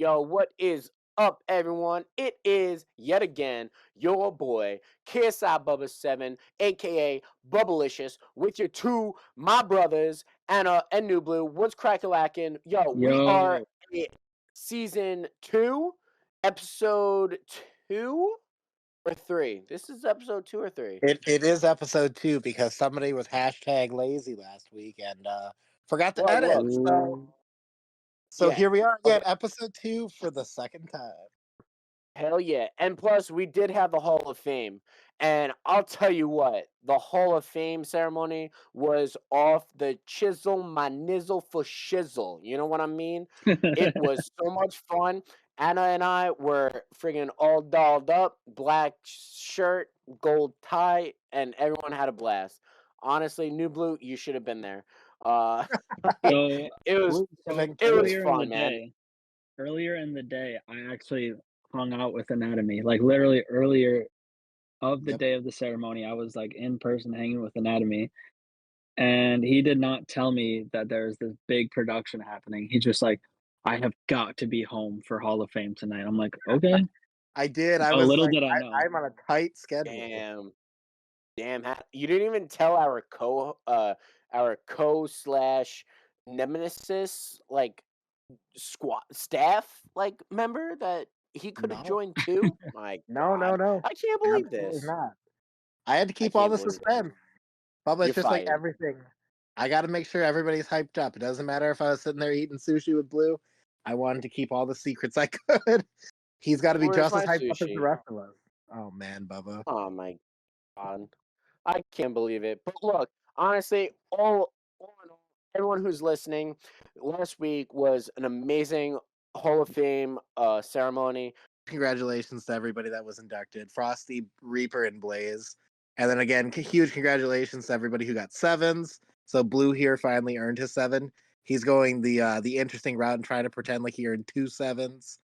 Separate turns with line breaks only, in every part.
Yo, what is up, everyone? It is yet again your boy, KSI Bubba 7, aka Bubblicious, with your two, my brothers, Anna and New Blue. What's crack-a-lackin'? Yo, we are
Yo,
in season 2, episode 2 or 3. This is episode 2 or 3.
It is episode 2 because somebody was hashtag lazy last week and forgot to edit.
Look.
So
Yeah.
here we are
Okay.
again, episode 2 for the second time.
Hell yeah. And plus, we did have the Hall of Fame. And I'll tell you what, the Hall of Fame ceremony was off the chisel, my nizzle for shizzle. You know what I mean? It was so much fun. Anna and I were friggin' all dolled up, black shirt, gold tie, and everyone had a blast. Honestly, New Blue, you should have been there. Uh,
so
it was
Blue Living
it was
earlier in the
fun, man.
day, I actually hung out with Anatomy. Like literally earlier of the
Yep.
day of the ceremony, I was like in person hanging with Anatomy, and he did not tell me that there's this big production happening. He's just like, I have got to be home for Hall of Fame tonight. I'm like, okay.
I did. I
But
was
little
like,
did I know.
I'm on a tight schedule.
Damn, you didn't even tell our co slash nemesis like squad staff like member that he could have
No.
joined too. My
No, no,
God,
no.
I can't believe
Absolutely
this.
not. I had to
I
keep all
can't
the
believe this.
suspense. Bubba,
You're
it's just like
fired.
everything. I got to make sure everybody's hyped up. It doesn't matter if I was sitting there eating sushi with Blue. I wanted to keep all the secrets I could. He's got to be
Where's
just
my
as hyped up as the
sushi?
rest of us. Oh man, Bubba.
Oh my God, I can't believe it. But look, honestly, all in all, everyone who's listening, last week was an amazing Hall of Fame ceremony.
Congratulations to everybody that was inducted. Frosty, Reaper, and Blaze. And then again, huge congratulations to everybody who got sevens. So Blue here finally earned his 7. He's going the interesting route and trying to pretend like he earned 2 sevens.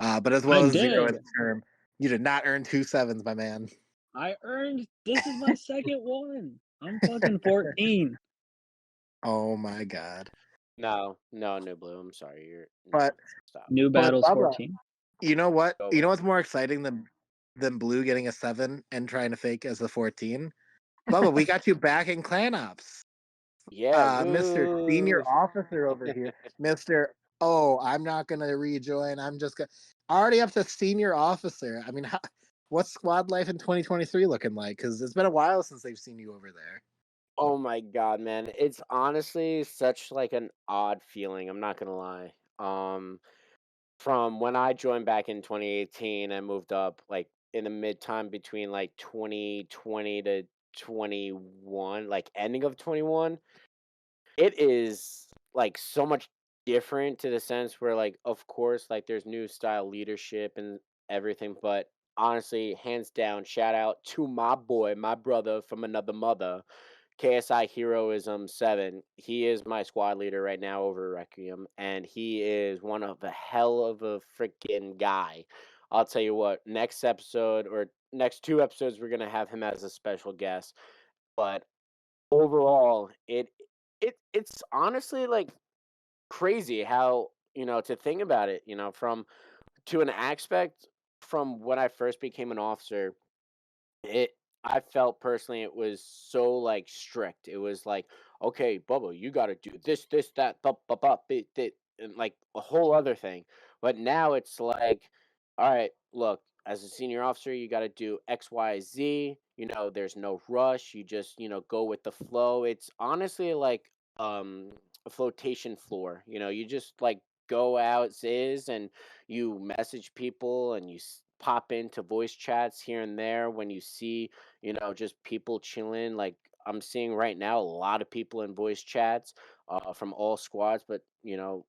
But as well
I
as 0 in
did.
the term, you did not earn 2 sevens, my man.
This is my second one. I'm fucking 14.
Oh my god.
No, New Blue. I'm sorry.
But
Stop.
New
but
battles
Bubba,
14.
you know what?
Go
You know
away.
what's more exciting than Blue getting a 7 and trying to fake as a 14? Bubba, we got you back in clan ops.
Yeah,
Mr. Senior
woo.
Officer over here, Mr. Oh, I'm not gonna rejoin. I'm just gonna already up to Senior Officer. I mean, what's squad life in 2023 looking like? Because it's been a while since they've seen you over there.
Oh my God, man. It's honestly such like an odd feeling. I'm not gonna lie. From when I joined back in 2018, I moved up like in the mid time between like 2020 to 21, like ending of 21. It is like so much different to the sense where like of course like there's new style leadership and everything, but honestly, hands down, shout out to my boy, my brother from another mother, KSI Heroism 7. He is my squad leader right now over Requiem, and he is one of a hell of a freaking guy. I'll tell you what, next episode or next 2 episodes, we're gonna have him as a special guest. But overall, it's honestly like crazy how, to think about it, from to an aspect from when I first became an officer, it I felt personally it was so like strict. It was like, okay, Bubba, you got to do this, that, and like a whole other thing. But now it's like, all right, look, as a senior officer, you got to do X, Y, Z. There's no rush. You just, go with the flow. It's honestly like a flotation floor. You just like go out as is and you message people and you pop into voice chats here and there when you see just people chilling. Like I'm seeing right now a lot of people in voice chats from all squads, but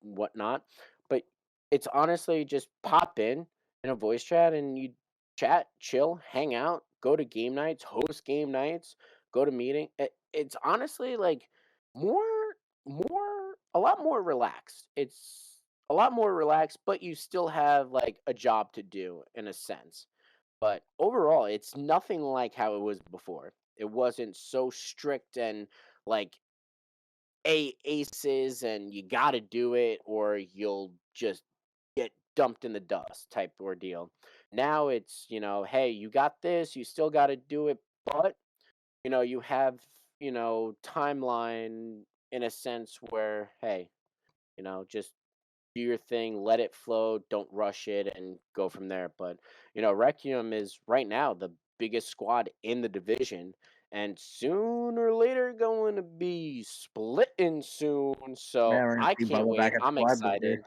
whatnot. But it's honestly just pop in a voice chat and you chat, chill, hang out, go to game nights, host game nights, go to meeting. It's honestly like more, a lot more relaxed. It's a lot more relaxed, but you still have like a job to do in a sense. But overall, it's nothing like how it was before. It wasn't so strict and like aces and you got to do it or you'll just get dumped in the dust type ordeal. Now it's, hey, you got this, you still got to do it, but you have, timeline in a sense where, hey, just do your thing, let it flow, don't rush it, and go from there. But Requiem is right now the biggest squad in the division, and sooner or later going to be splitting soon.
Yeah,
So
we're gonna
I
see
can't
Bubba back
wait.
at
I'm
squad leader.
excited.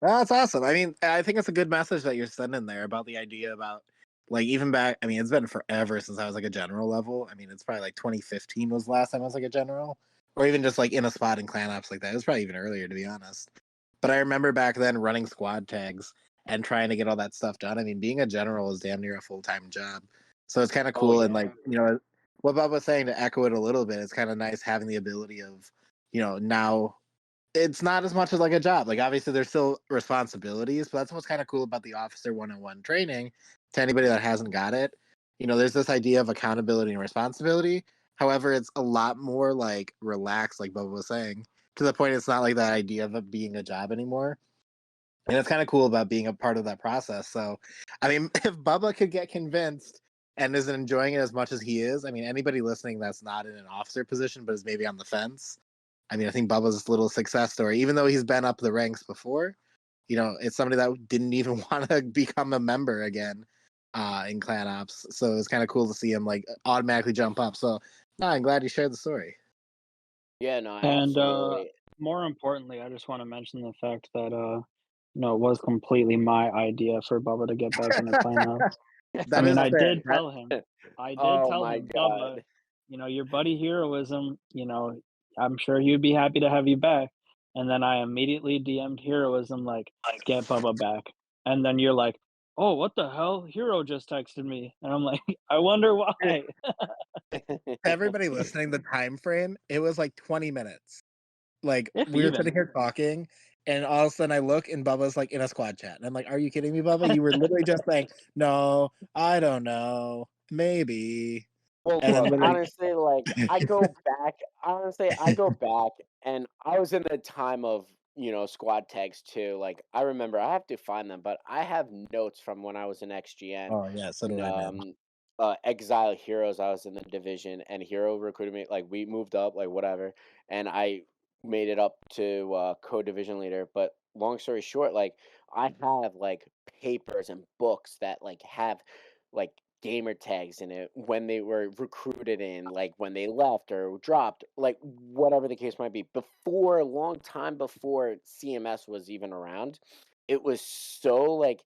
Well, that's awesome. I mean, I think it's a good message that you're sending there about the idea about like even back. I mean, it's been forever since I was like a general level. I mean, it's probably like 2015 was the last time I was like a general, or even just like in a spot in clan ops like that. It was probably even earlier, to be honest. But I remember back then running squad tags and trying to get all that stuff done. I mean, being a general is damn near a full-time job, so it's kind of
Oh
cool. And
yeah.
like what Bob was saying, to echo it a little bit, it's kind of nice having the ability of now it's not as much as like a job. Like obviously there's still responsibilities, but that's what's kind of cool about the officer one-on-one training. To anybody that hasn't got it, there's this idea of accountability and responsibility. However, it's a lot more like relaxed, like Bubba was saying, to the point it's not like that idea of it being a job anymore. And it's kind of cool about being a part of that process. So, I mean, if Bubba could get convinced and is enjoying it as much as he is, I mean, anybody listening that's not in an officer position but is maybe on the fence, I mean, I think Bubba's little success story, even though he's been up the ranks before, it's somebody that didn't even want to become a member again in clan ops. So it's kind of cool to see him like automatically jump up. So, no, I'm glad you shared the story.
Yeah, no,
And
absolutely.
more importantly, I just want to mention the fact that it was completely my idea for Bubba to get back into clan ops. I
That
mean,
is
I
fair.
did tell him,
Oh my
Bubba,
God.
your buddy Heroism, I'm sure he would be happy to have you back. And then I immediately DM'd Heroism like, get Bubba back. And then you're like, oh, what the hell? Hero just texted me. And I'm like, I wonder why.
Everybody listening, the time frame, it was like 20 minutes. Like
If
we were
even.
sitting here talking, and all of a sudden I look and Bubba's like in a squad chat. And I'm like, are you kidding me, Bubba? You were literally just saying, no, I don't know, maybe.
Well,
And then
look,
literally
honestly, like I go back, and I was in the time of, squad tags too. Like I remember I have to find them, but I have notes from when I was in XGN
oh yeah, so
and
do I, man.
Exile Heroes. I was in the division and Hero recruited me, like we moved up, like whatever, and I made it up to co-division leader. But long story short, like I have like papers and books that like have like gamer tags in it when they were recruited in, like when they left or dropped, like whatever the case might be. Before, a long time before CMS was even around, it was so like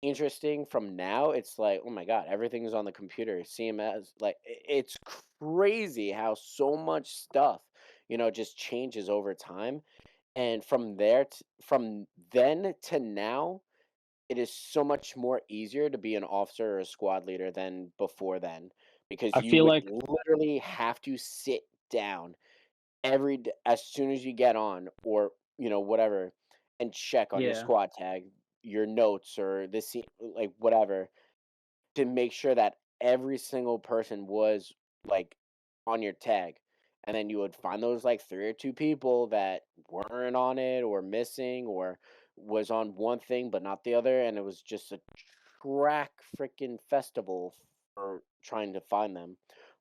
interesting. From now, it's like, oh my God, everything's on the computer. CMS, like it's crazy how so much stuff, just changes over time. And from then to now, it is so much more easier to be an officer or a squad leader than before then, because
I
you
feel
would
like
literally have to sit down as soon as you get on, or whatever, and check on your
yeah.
squad tag, your notes, or like whatever, to make sure that every single person was like on your tag. And then you would find those like three or two people that weren't on it or missing or was on one thing but not the other. And it was just a track freaking festival for trying to find them.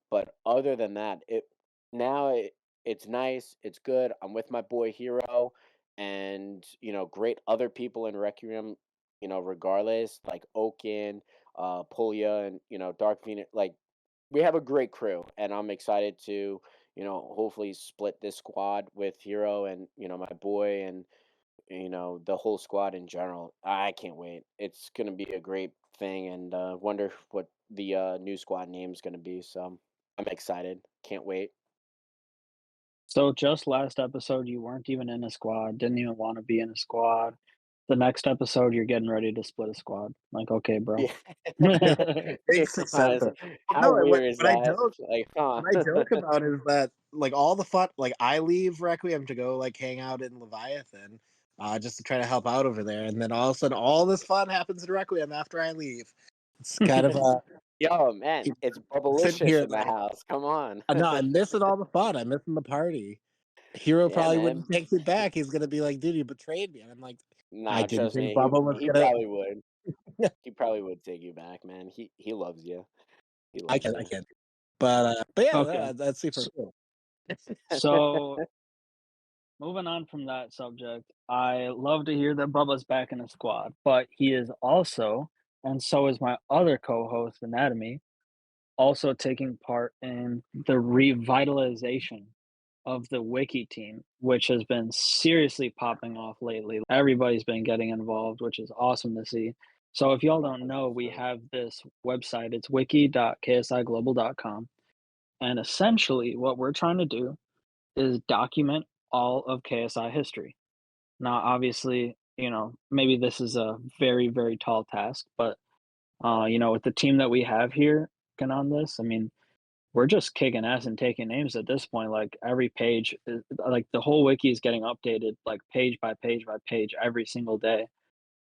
But other than that, it's nice, it's good. I'm with my boy Hero and great other people in Requiem, regardless, like Oaken, Pulia, and Dark Phoenix. Like we have a great crew, and I'm excited to hopefully split this squad with Hero and my boy and the whole squad in general. I can't wait. It's gonna be a great thing, and wonder what the new squad name is gonna be. So I'm excited. Can't wait.
So just last episode, you weren't even in a squad, didn't even want to be in a squad. The next episode, you're getting ready to split a squad. Like, okay, bro.
Yeah.
Big
Yeah,
success.
honestly,
Well,
how
no, what,
weird is
what I
that?
joke
Like, huh?
what I joke about is that like all the fun, like I leave Requiem to go like hang out in Leviathan, just to try to help out over there, and then all of a sudden all this fun happens in Requiem after I leave. It's kind of
Yo, man, it's
sitting
bubblicious
here
in the
like,
house. Come on.
no, I'm missing all the fun. I'm missing the party. Hero
Yeah,
probably
man.
wouldn't take it back. He's gonna be like, "Dude, you betrayed me." And I'm like, "I
Nah,
didn't
trust
think
me,
Bubba was
he
gonna."
probably would. He probably would take you back, man. He loves you. He
I
loves
can, I
you.
can. But yeah,
Okay.
that's super
S
cool.
so, moving on from that subject, I love to hear that Bubba's back in the squad, but he is also, and so is my other co-host, Anatomy, also taking part in the revitalization of the wiki team, which has been seriously popping off lately. Everybody's been getting involved, which is awesome to see. So if y'all don't know, we
100%.
have this website. It's wiki.ksiglobal.com. And essentially what we're trying to do is document all of KSI history. Now, obviously, maybe this is a very, very tall task, but with the team that we have here working on this, I mean, we're just kicking ass and taking names at this point. Like every page, like the whole wiki is getting updated, like page by page by page every single day.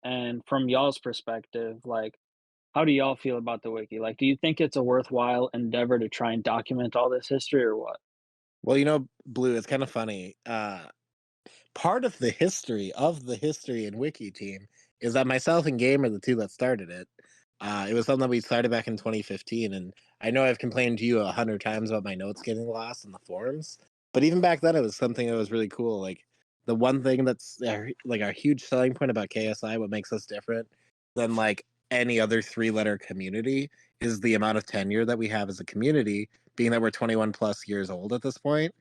And from y'all's perspective, like, how do y'all feel about the wiki? Like, do you think it's a worthwhile endeavor to try and document all this history or what?
Well, Blue, it's kind of funny. Part of the history and wiki team is that myself and Game are the two that started it. It was something that we started back in 2015, and I know I've complained to you 100 times about my notes getting lost in the forums, but even back then, it was something that was really cool. Like the one thing that's like our huge selling point about KSI, what makes us different than like any other three-letter community, is the amount of tenure that we have as a community, being that we're 21 plus years old at this point,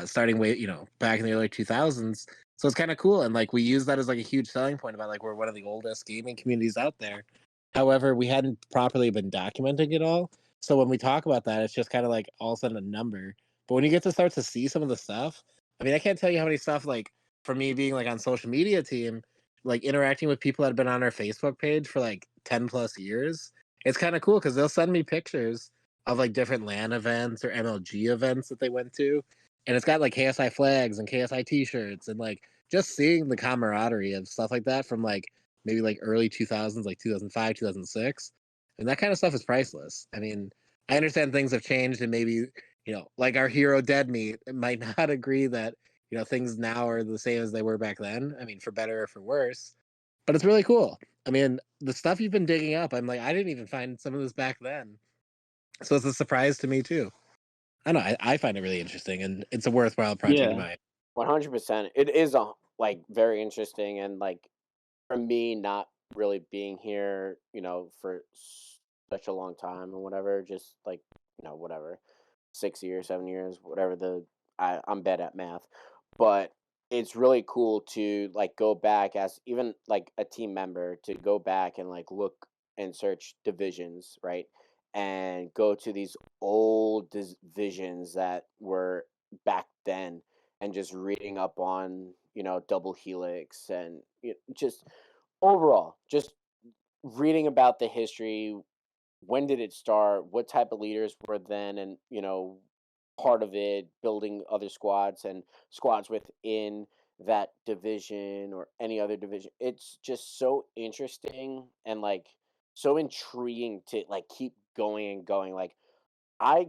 starting way back in the early 2000s. So it's kind of cool, and like we use that as like a huge selling point about like we're one of the oldest gaming communities out there. However, we hadn't properly been documenting it all, so when we talk about that, it's just kind of like all of a sudden a number. But when you get to start to see some of the stuff, I mean, I can't tell you how many stuff, like for me being like on social media team, like interacting with people that have been on our Facebook page for like 10 plus years, it's kind of cool because they'll send me pictures of like different LAN events or MLG events that they went to, and it's got like KSI flags and KSI t-shirts, and like just seeing the camaraderie of stuff like that from like maybe like early 2000s, like 2005, 2006, and that kind of stuff is priceless. I mean, I understand things have changed, and maybe like our hero Dead Meat might not agree that things now are the same as they were back then. I mean, for better or for worse, but it's really cool. I mean, the stuff you've been digging up, I'm like, I didn't even find some of this back then, so it's a surprise to me too. I know. I find it really interesting, and it's a worthwhile project of
Yeah.
mine.
100%. It is a like very interesting, and like for me not really being here, for such a long time and whatever, just like, whatever, 6 years, 7 years, whatever I'm bad at math, but it's really cool to like go back as even like a team member to go back and like look and search divisions, right? And go to these old divisions that were back then and just reading up on, double helix and just overall, just reading about the history. When did it start? What type of leaders were then, and part of it, building other squads and squads within that division or any other division. It's just so interesting and like so intriguing to like keep going and going. Like I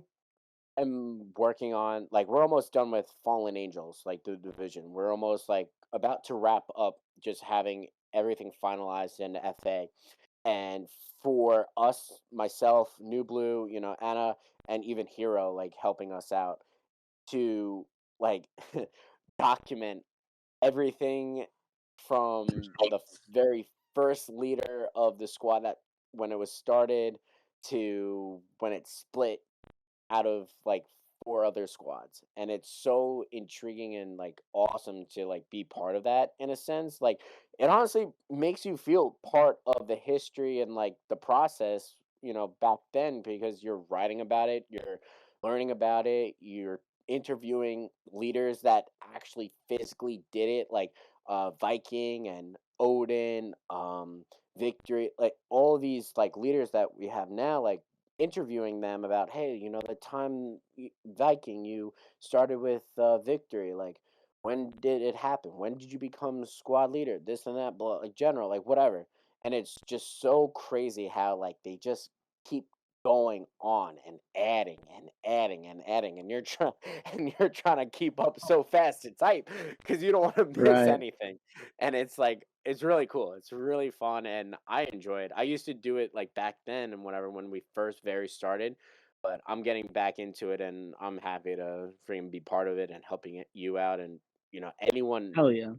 am working on, like, we're almost done with Fallen Angels, like the division. We're almost like about to wrap up just having everything finalized in FA. And for us, myself, New Blue, Anna, and even Hero, like helping us out to like document everything from the very first leader of the squad, that when it was started to when it split out of like four other squads, and it's so intriguing and like awesome to like be part of that in a sense. Like it honestly makes you feel part of the history and like the process, back then, because you're writing about it, you're learning about it, you're interviewing leaders that actually physically did it, like Viking and Odin, Victory, like all of these like leaders that we have now, like interviewing them about, hey, the time Viking, you started with Victory, like when did it happen? When did you become squad leader? This and that, blah, like general, like whatever. And it's just so crazy how like they just keep going on and adding and adding and adding, and you're trying and you're trying to keep up so fast to type because you don't want to miss
Right.
anything. And it's like it's really cool. It's really fun, and I enjoy it. I used to do it like back then and whatever when we first very started, but I'm getting back into it, and I'm happy to freaking be part of it and helping you out, and anyone
Hell yeah.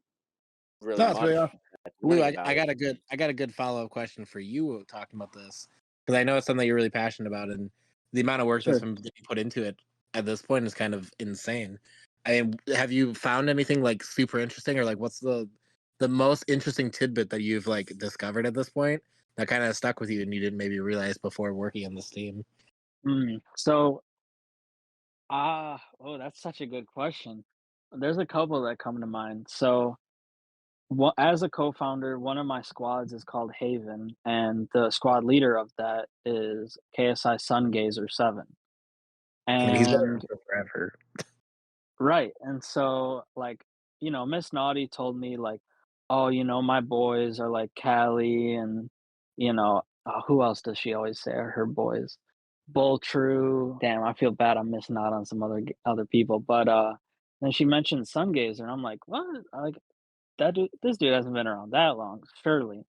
really
No, it's really
much
awesome.
that's
Blue,
learning
I
about it.
got a good follow up question for you talking about this because I know it's something that you're really passionate about, and the amount of work that's
Sure.
been getting put into it at this point is kind of insane. I mean, have you found anything like super interesting, or like what's the most interesting tidbit that you've like discovered at this point that kind of stuck with you and you didn't maybe realize before working on this team?
So, oh, that's such a good question. There's a couple that come to mind. So, as a co-founder, one of my squads is called Haven, and the squad leader of that is KSI Sungazer 7.
I mean, he's been around
And
for forever.
right, and so, like, Miss Naughty told me, like, "Oh, my boys are, like, Callie and," who else does she always say are her boys? Bull True. Damn, I feel bad I'm missing out on some other people, but, then she mentioned Sungazer, and I'm like, "What?" Like, this dude hasn't been around that long, surely.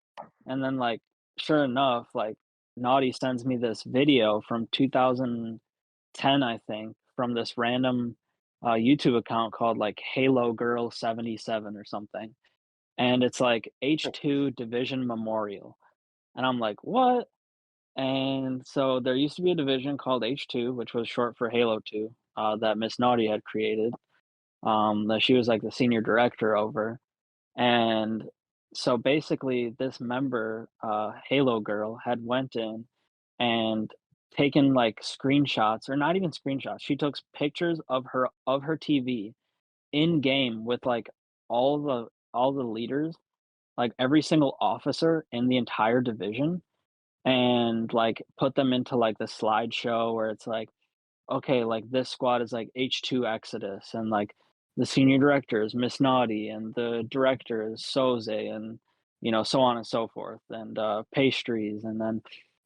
And then, like, sure enough, like, Naughty sends me this video from 2010, I think, from this random YouTube account called like Halo Girl 77 or something. And it's like H2 Division Memorial. And I'm like, what? And so there used to be a division called H2, which was short for Halo 2, that Miss Naughty had created. That she was like the senior director over. And so basically this member, Halo Girl, had went in and taken like screenshots, or not even screenshots. She took pictures of her TV in game with like all the leaders, like every single officer in the entire division, and like put them into like the slideshow where it's like, okay, like this squad is like H2 Exodus, and like the senior director is Miss Naughty, and the director is Soze, and so on and so forth, and pastries, and then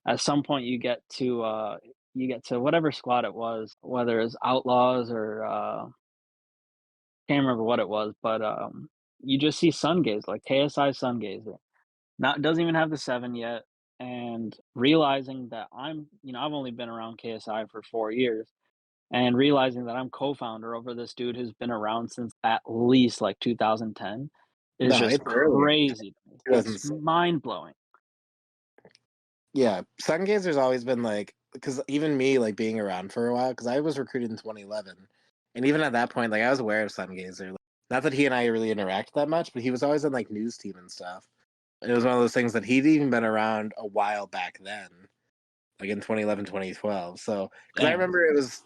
at some point you get to whatever squad it was, whether it's Outlaws or can't remember what it was, but you just see Sungaze, like KSI Sungazer. Not doesn't even have the 7 yet, and realizing that I've only been around KSI for 4 years, and realizing that I'm co-founder over this dude who's been around since at least, like, 2010 is
No,
just
it's early.
crazy to me. It's
2006.
mind-blowing.
Yeah, Sungazer's always been like, because even me, like being around for a while, because I was recruited in 2011, and even at that point, like I was aware of Sungazer. Like, not that he and I really interacted that much, but he was always on like news team and stuff. And it was one of those things that he'd even been around a while back then, like in 2011, 2012. So, because I
Damn.
remember it was,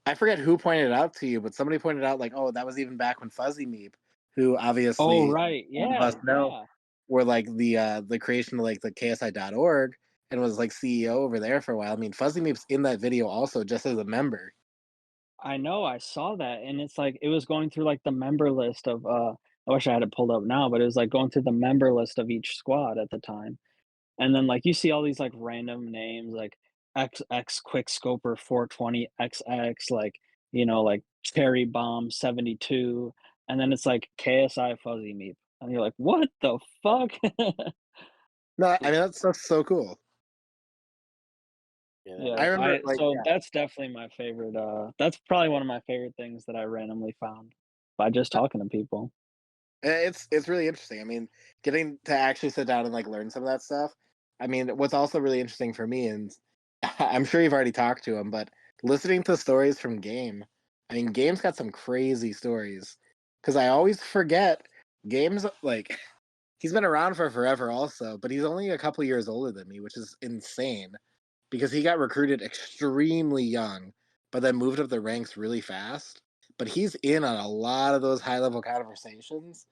I forget who pointed it out to you, but somebody pointed out like, oh, that was even back when Fuzzy Meep, who
Oh,
obviously
right.
a lot of
Yeah,
us know
yeah.
were like the creation of like the KSI.org and was like CEO over there for a while. I mean, Fuzzy Meep's in that video also just as a member.
I know, I saw that, and it's like it was going through, like, the member list of, I wish I had it pulled up now, but it was, like, going through the member list of each squad at the time. And then, like, you see all these, like, random names, like, XX Quickscoper 420 XX, like, like, Cherry Bomb 72, and then it's, like, KSI Fuzzy Meep, and you're like, "What the fuck?"
No, I mean that's so cool.
Yeah, that
I
Yeah,
is
remember like
so
yeah,
that's definitely my favorite, that's probably one of my favorite things that I randomly found by just talking to people.
it's really interesting. I mean, getting to actually sit down and like learn some of that stuff. I mean, what's also really interesting for me, and I'm sure you've already talked to him, but listening to stories from Game. I mean, Game's got some crazy stories because I always forget Game's like he's been around for forever also, but he's only a couple years older than me, which is insane because he got recruited extremely young, but then moved up the ranks really fast. But he's in on a lot of those high level conversations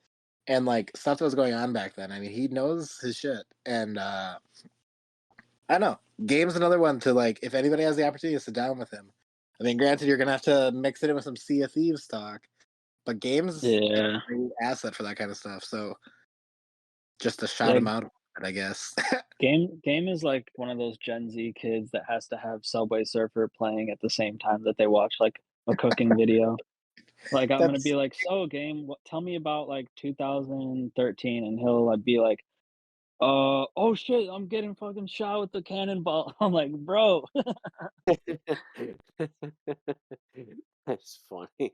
and like stuff that was going on back then. I mean, he knows his shit. And I don't know. Game's another one to like if anybody has the opportunity to sit down with him. I mean, granted, you're gonna have to mix it in with some Sea of Thieves talk, but Game's a
Yeah.
great asset for that kind of stuff. So just to shout
Yeah,
him out. I guess.
Game is like one of those Gen Z kids that has to have Subway Surfer playing at the same time that they watch like a cooking video. Like I'm gonna
That's
be like, "So, Game, tell me about like 2013," and he'll like be like, oh shit, I'm getting fucking shot with the cannonball." I'm like, bro.
That's funny.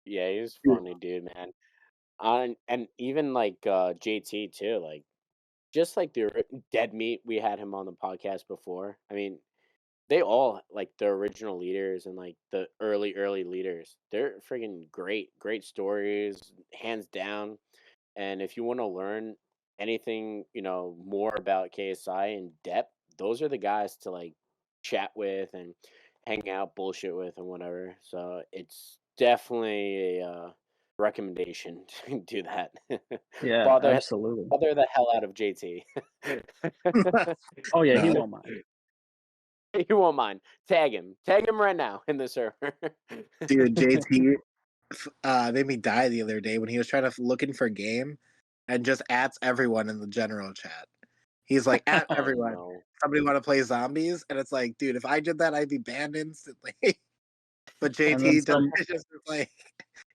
Yeah, he was
dude,
funny, dude, man. And even like JT too, like just like Dead Meat, we had him on the podcast before. I mean, they all like the original leaders and like the early leaders. They're freaking great stories, hands down. And if you want to learn anything, more about KSI in depth, those are the guys to like chat with and hang out, bullshit with, and whatever. So it's definitely a recommendation to do that.
Yeah,
bother,
absolutely.
bother the hell out of JT.
Oh yeah, he
no,
won't mind.
He won't mind. Tag him right now in the server.
dude, JT made me die the other day when he was trying to looking for game and just ats everyone in the general chat. He's like, at
Oh
everyone.
no.
Somebody want to play zombies? And it's like, dude, if I did that, I'd be banned instantly. But
And then
JT does
some
just like,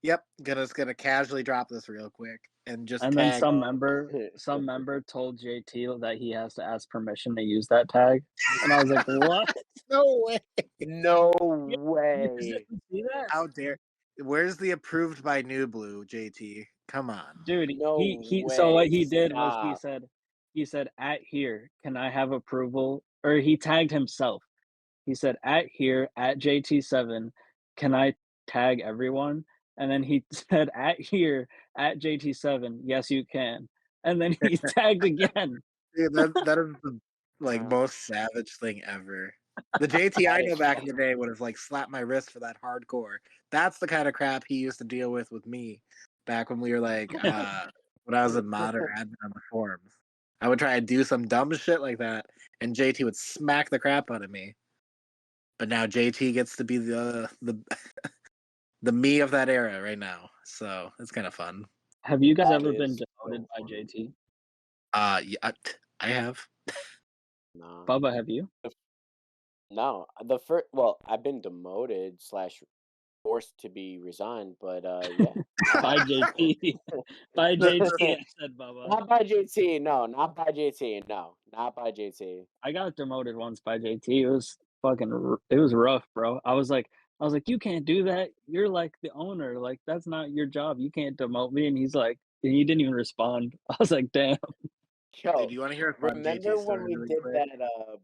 yep, gonna casually drop this real quick and just
and then
tag.
some member told JT that he has to ask permission to use that tag. And I was like, "What?"
No way!
No
Yeah, you guys
way.
didn't see that?
How dare? Where's the approved by New Blue, JT? Come on.
Dude,
No
he so what
way.
he did was
Stop.
he said, "At here, can I have approval?" Or he tagged himself. He said, "At here, at JT7, can I tag everyone?" And then he said, "At here, at JT7, yes, you can." And then he tagged again.
Dude, that is the like
Uh,
most savage thing ever. The JT I
that
know
is
back in the
funny.
day would have like slapped my wrist for that hardcore. That's the kind of crap he used to deal with me back when we were like when I was a mod or admin on the forums. I would try to do some dumb shit like that, and JT would smack the crap out of me. But now JT gets to be the me of that era right now, so it's kind of fun.
Have you guys
That
ever been
is
demoted
so
by
funny.
JT?
Yeah, I have.
No.
Bubba, have you?
No. The first, well, I've been demoted slash forced to be resigned, but yeah.
By
Uh,
JT. By JT, I said Bubba.
not by JT. No, not by JT. No, not by JT.
I got demoted once by JT. It was it was rough, bro. I was like, "You can't do that. You're like the owner. Like that's not your job. You can't demote me." And he didn't even respond. I was like, "Damn."
Dude,
Yo,
you want to hear a fun JT
remember when
story
we
really
did
quick?
that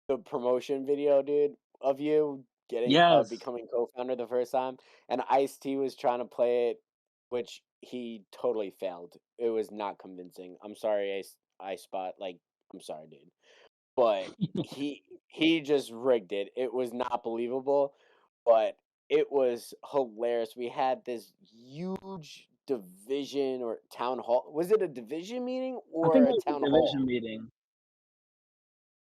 the promotion video, dude, of you getting
Yes.
becoming co-founder the first time, and Ice-T was trying to play it, which he totally failed. It was not convincing. I'm sorry, I spot. Like, I'm sorry, dude, but he just rigged it. It was not believable, but it was hilarious. We had this huge division or town hall. Was it a division meeting
I
or
think
a
it was
town
a division
hall?
meeting.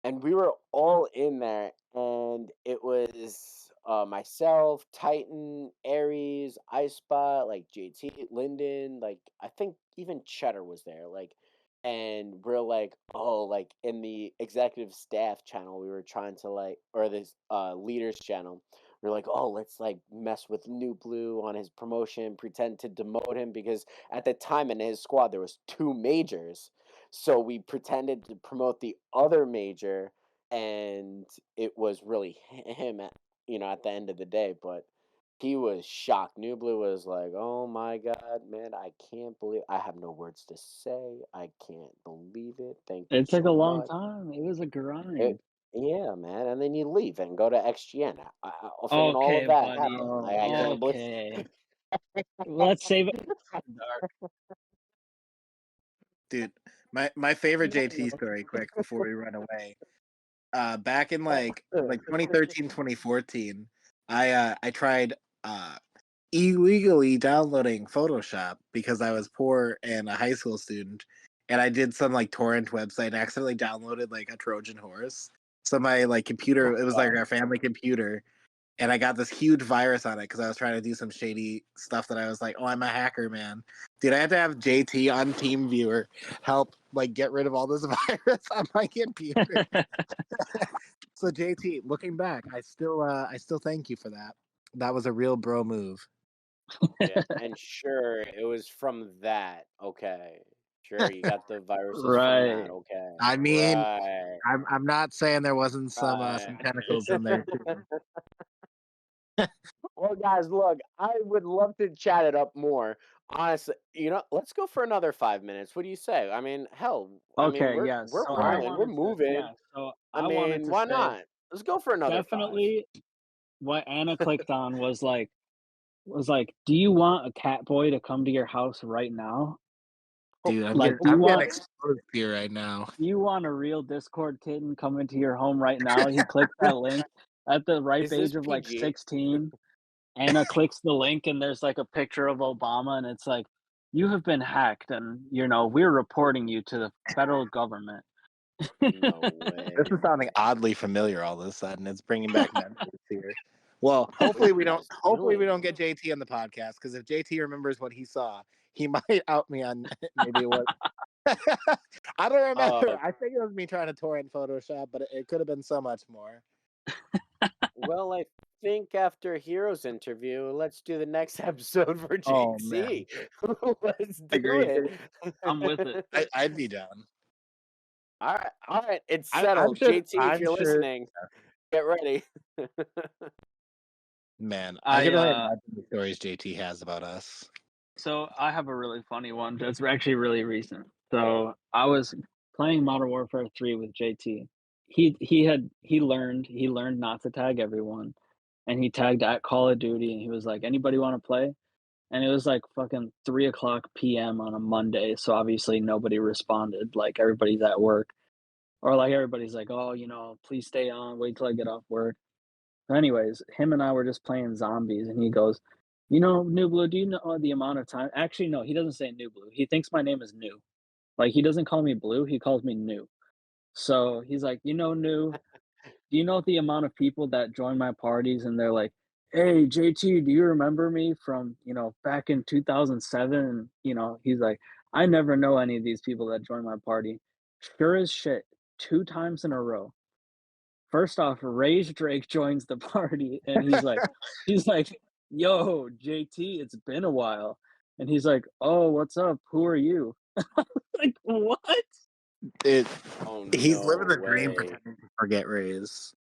And we were all in there, and it was myself, Titan, Aries, iSpot, like JT, Linden, like I think even Cheddar was there, like, and we're like, oh, like in the executive staff channel, we were trying to like, or this leaders channel, we're like, oh, let's like mess with New Blue on his promotion, pretend to demote him because at the time in his squad there was two majors, so we pretended to promote the other major, and it was really him at the end of the day. But he was shocked. New Blue was like, "Oh my god, man, I can't believe I have no words to say. I can't believe it. Thank you
It took a
so
long
much."
time. It was a
It,
grind.
yeah, man, and then you leave and go to XGN. Freaking all of
Okay,
that
buddy.
happened.
Oh
I can't believe.
Okay. Let's save it for dark.
dude, my favorite JT story, quick before we run away. Back in like 2013, 2014, I tried illegally downloading Photoshop because I was poor and a high school student, and I did some like torrent website and accidentally downloaded like a Trojan horse. So my like computer, it was like our family computer, and I got this huge virus on it because I was trying to do some shady stuff that I was like, oh, I'm a hacker, man. Dude, I had to have JT on TeamViewer help like get rid of all this virus on my computer. So JT, looking back, I still thank you for that. That was a real bro move.
Yeah, and sure, it was from that. Okay, sure, you got the viruses from
Right.
that. Okay,
I mean,
right,
I'm not saying there wasn't some
right.
tentacles in there too.
Well, guys, look, I would love to chat it up more. Honestly, let's go for another 5 minutes. What do you say? I mean, hell,
Okay, yes.
we're
So
All
I
right.
rolling, we're
wanted to,
moving.
yeah. So
I
I wanted
mean,
to
why
say
not? Let's go for another five.
definitely what Anna clicked on was like, do you want a cat boy to come to your house right now?
Dude,
Like,
I'm getting exposed here right now.
do you want a real Discord kitten come into your home right now? He clicked that link at the ripe
Is this
age of like
PG?
16. Anna clicks the link and there's like a picture of Obama and it's like, you have been hacked and we're reporting you to the federal government.
No
This
way.
is sounding oddly familiar all of a sudden. It's bringing back memories here. Well,
What are
hopefully we
you
don't.
guys
Hopefully we
doing?
don't get JT on the podcast because if JT remembers what he saw, he might out me on maybe it was. I don't remember. I think it was me trying to torrent Photoshop, but it could have been so much more.
Well, I think after Hero's interview, let's do the next episode for
Oh man,
JC. Let's do
agreed.
it.
I'm with it.
I'd be down.
All right, it's
I'm
settled.
sure.
JT, if
I'm
you're
sure.
listening, get ready.
Man, I
I
can only imagine the stories JT has about us.
So I have a really funny one that's actually really recent. So I was playing Modern Warfare 3 with JT. He learned not to tag everyone, and he tagged at Call of Duty, and he was like, "Anybody want to play?" And it was like fucking 3 o'clock p.m. on a Monday, so obviously nobody responded. Like everybody's at work, or like everybody's like, "Oh, please stay on, wait till I get off work." Anyways, him and I were just playing zombies, and he goes, New Blue, do you know the amount of time? Actually, no, he doesn't say New Blue. He thinks my name is New. Like, he doesn't call me Blue, he calls me New. So he's like, New, do you know the amount of people that join my parties and they're like, hey, JT, do you remember me from, back in 2007? And, he's like, I never know any of these people that join my party. Sure as shit, 2 times in a row. First off, Rage Drake joins the party and he's like, "Yo, JT, it's been a while." And he's like, "Oh, what's up? Who are you?" Like, what?
It.
Oh
He's
no
living the dream,
way.
pretending to forget Rays.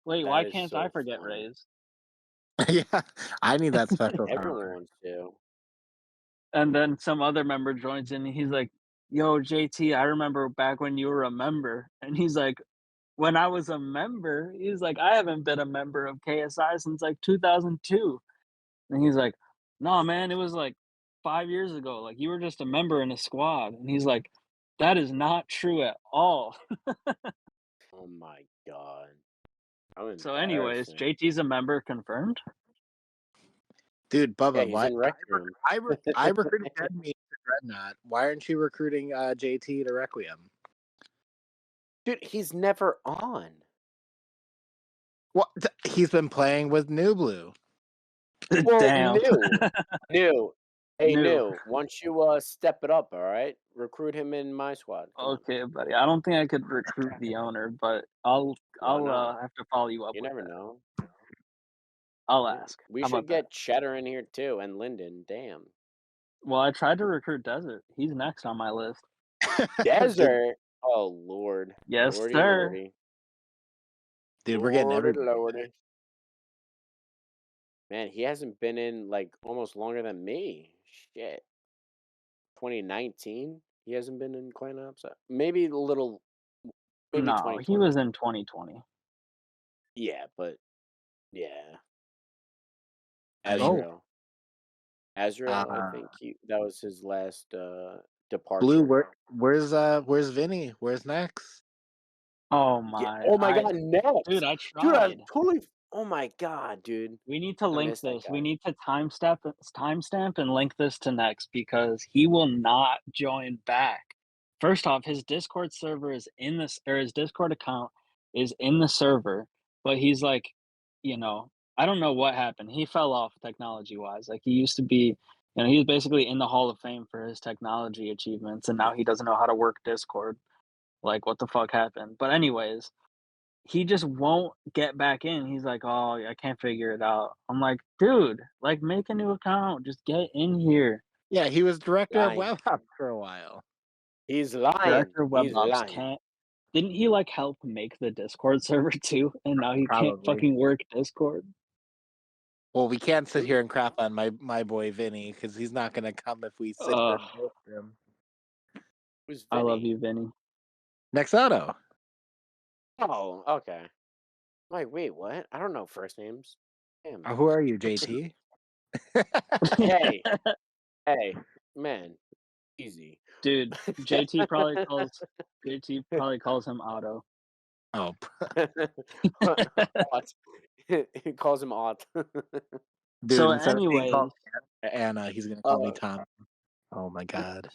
Wait, why
That is
can't I
so
forget
funny.
Rays?
Yeah, I need that special
Everyone
power.
wants to.
And then some other member joins in and he's like, "Yo, JT, I remember back when you were a member." And he's like, "When I was a member?" He's like, "I haven't been a member of KSI since like 2002." And he's like, "No, man, it was like 5 years ago. Like you were just a member in a squad." And he's like, "That is not true at all."
Oh my god. How
So anyways,
embarrassing.
JT's a member confirmed?
Dude,
Yeah,
Bubba,
he's
why
in Requiem.
I recruited Dead Meat to Dreadnought. Why aren't you recruiting JT to Requiem?
Dude, he's never on.
Well, he's been playing with New Blue.
Well,
Damn.
new. Hey,
New.
new. Once you step it up, all right? Recruit him in my squad. Come on.
Okay, buddy. I don't think I could recruit the owner, but I'll
Why
I'll
not?
have to follow you up
You
with
never
that.
know.
I'll
Yeah.
ask.
We
How
should
about that?
get Cheddar in here too and Lyndon. Damn.
Well, I tried to recruit Desert. He's next on my list.
dude,
Desert. Oh Lord.
Yes,
Lordy
sir.
lordy.
dude, we're getting
Lordy
everybody.
lordy. Man, he hasn't been in like almost longer than me. Shit. 2019. He hasn't been in Clan Ops. Maybe a little. Maybe
No, he
2020.
was in 2020.
Yeah, but yeah.
I mean,
Oh,
Azrael. Azrael, I
uh,
think that was his last
Blue,
departure.
where's Vinny? Where's Nex?
oh
Yeah.
my!
Oh my God,
Dude,
next.
I
Dude, I
tried.
totally. Oh my God, dude.
We need to
I
link
miss that
this. We
guy.
need to timestamp and link this to next because he will not join back. First off, his Discord server is in this, or his Discord account is in the server, but he's like I don't know what happened. He fell off technology-wise. Like, he used to be he was basically in the Hall of Fame for his technology achievements, and now he doesn't know how to work Discord. Like, what the fuck happened? But anyways, he just won't get back in. He's like, "Oh, I can't figure it out." I'm like, "Dude, like, make a new account. Just get in here."
Yeah, he was director of
Lying.
web ops for a while.
He's lying.
Director of Web
He's
Ops
lying.
can't didn't he, like, help make the Discord server too, and now he can't
Probably.
fucking work Discord?
Well, we can't sit here and crap on my boy Vinny because he's not gonna come if we sit here
Ugh,
and roast him.
Who's
I love
Vinny?
you, Vinny.
Next auto.
Oh, okay. I'm like, wait, what? I don't know first names. Damn.
Who are you, JT?
Hey, hey, man, easy.
Dude, JT probably calls him Otto.
Oh,
Ot. He calls him Ot.
dude!
So
Instead of being called
anyways,
Anna, he's gonna call me
Uh,
Tom. Oh my god.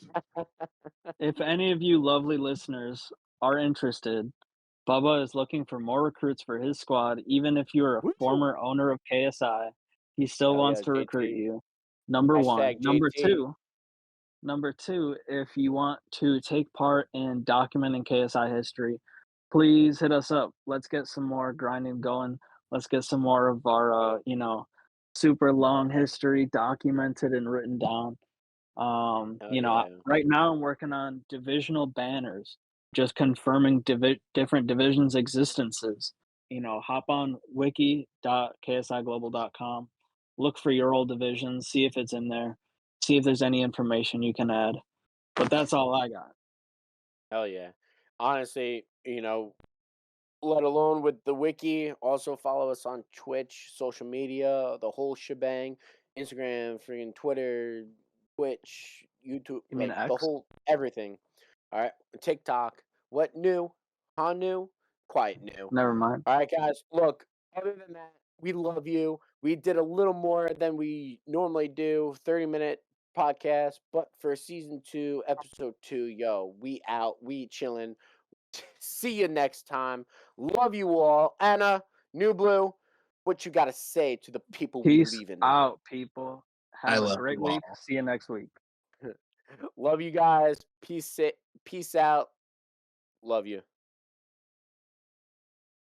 if any of you lovely listeners are interested, Bubba is looking for more recruits for his squad. Even if you're a
woo!
former owner of KSI, he still
Hell
wants
yeah,
to recruit
JT.
you. Number one.
Hashtag JT.
Number two, if you want to take part in documenting KSI history, please hit us up. Let's get some more grinding going. Let's get some more of our, super long history documented and written down.
Hell yeah.
Right now I'm working on divisional banners, just confirming different divisions' existences. Hop on wiki.ksiglobal.com, look for your old divisions, see if it's in there, see if there's any information you can add. But that's all I got.
Hell yeah. Honestly, let alone with the wiki. Also follow us on Twitch, social media, the whole shebang. Instagram, freaking Twitter, Twitch, YouTube,
You mean
like the
X?
whole everything. All right. TikTok. What new? How new? Quite new.
Never mind.
All right, guys. Look, other than that, we love you. We did a little more than we normally do, 30-minute podcast. But for season 2, episode 2, yo, we out. We chilling. See you next time. Love you all. Anna, New Blue, what you got to say to the people we
Peace
believe in?
out, people.
I
Have a
love
great
you
week.
all.
See you next week.
Love you guys. Peace out. Love you.